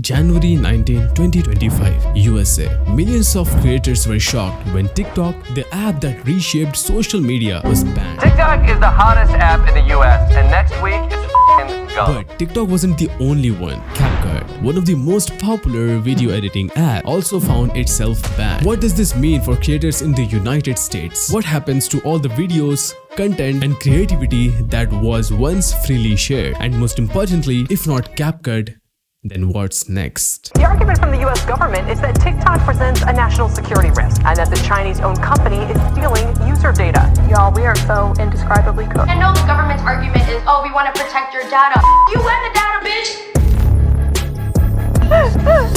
January 19, 2025, USA. Millions of creators were shocked when TikTok, the app that reshaped social media, was banned. TikTok is the hottest app in the US, and next week it's f***ing gone. But TikTok wasn't the only one. CapCut, one of the most popular video editing apps, also found itself banned. What does this mean for creators in the United States? What happens to all the videos, content and creativity that was once freely shared? And most importantly, if not CapCut, then what's next? The argument from the US government is that TikTok presents a national security risk and that the Chinese-owned company is stealing user data. Y'all, we are so indescribably cooked. I know the government's argument is, oh, we want to protect your data. You and the data, bitch!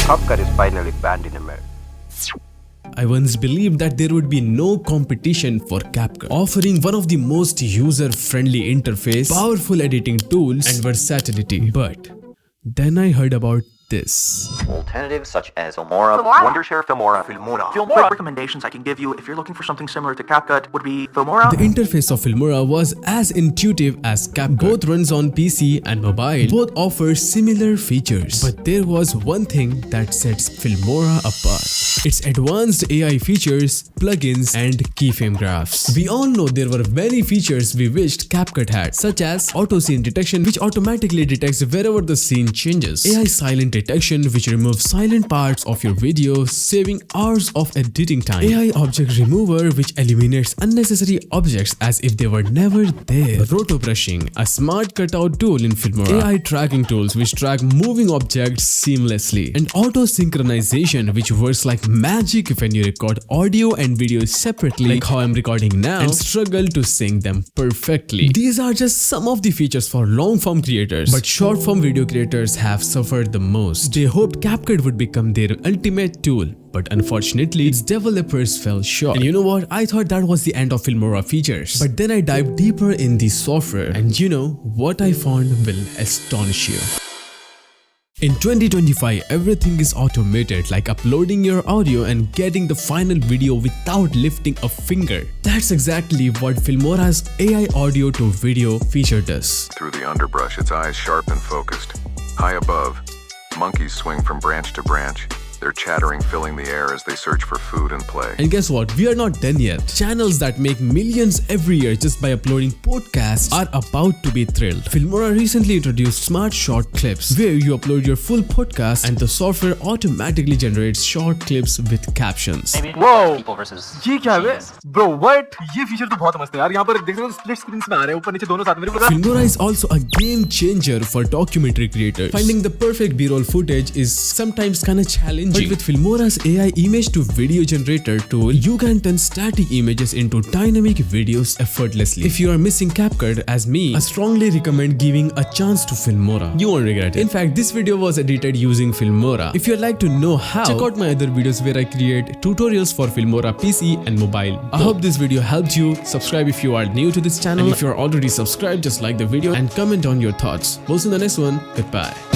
CapCut is finally banned in America. I once believed that there would be no competition for CapCut, offering one of the most user-friendly interface, powerful editing tools and versatility. But then I heard about this. Alternatives such as Filmora, Wondershare, Filmora. Quick recommendations I can give you if you're looking for something similar to CapCut would be Filmora. The interface of Filmora was as intuitive as CapCut. Both runs on PC and mobile. Both offer similar features. But there was one thing that sets Filmora apart. Its advanced AI features, plugins, and keyframe graphs. We all know there were many features we wished CapCut had, such as auto scene detection, which automatically detects wherever the scene changes, AI silent detection, which removes silent parts of your video, saving hours of editing time, AI object remover, which eliminates unnecessary objects as if they were never there, roto brushing, a smart cutout tool in Filmora, AI tracking tools which track moving objects seamlessly, and auto synchronization, which works like magic when you record audio and video separately, like how I'm recording now, and struggle to sync them perfectly. These are just some of the features for long form creators, but short form video creators have suffered the most. They hoped CapCut would become their ultimate tool, but unfortunately, its developers fell short. And you know what? I thought that was the end of Filmora features. But then I dived deeper in the software, and you know, what I found will astonish you. In 2025, everything is automated, like uploading your audio and getting the final video without lifting a finger. That's exactly what Filmora's AI audio to video feature does. Through the underbrush, its eyes sharp and focused. High above, monkeys swing from branch to branch. Their chattering filling the air as they search for food and play. And guess what? We are not done yet. Channels that make millions every year just by uploading podcasts are about to be thrilled. Filmora recently introduced Smart Short Clips, where you upload your full podcast and the software automatically generates short clips with captions. Whoa! People versus ये क्या है? machines. Bro, what? ये feature तो बहुत मस्त है यार. यहाँ पर देख रहे हो स्प्लिट स्क्रीन्स में आ रहे हैं ऊपर नीचे दोनों साथ में. Filmora is also a game changer for documentary creators. Finding the perfect B-roll footage is sometimes kinda challenging. But with Filmora's AI image to video generator tool, you can turn static images into dynamic videos effortlessly. If you are missing CapCut as me, I strongly recommend giving a chance to Filmora. You won't regret it. In fact, this video was edited using Filmora. If you'd like to know how, check out my other videos where I create tutorials for Filmora PC and mobile. I hope this video helped you. Subscribe if you are new to this channel. And if you are already subscribed, just like the video and comment on your thoughts. We'll see you in the next one. Goodbye.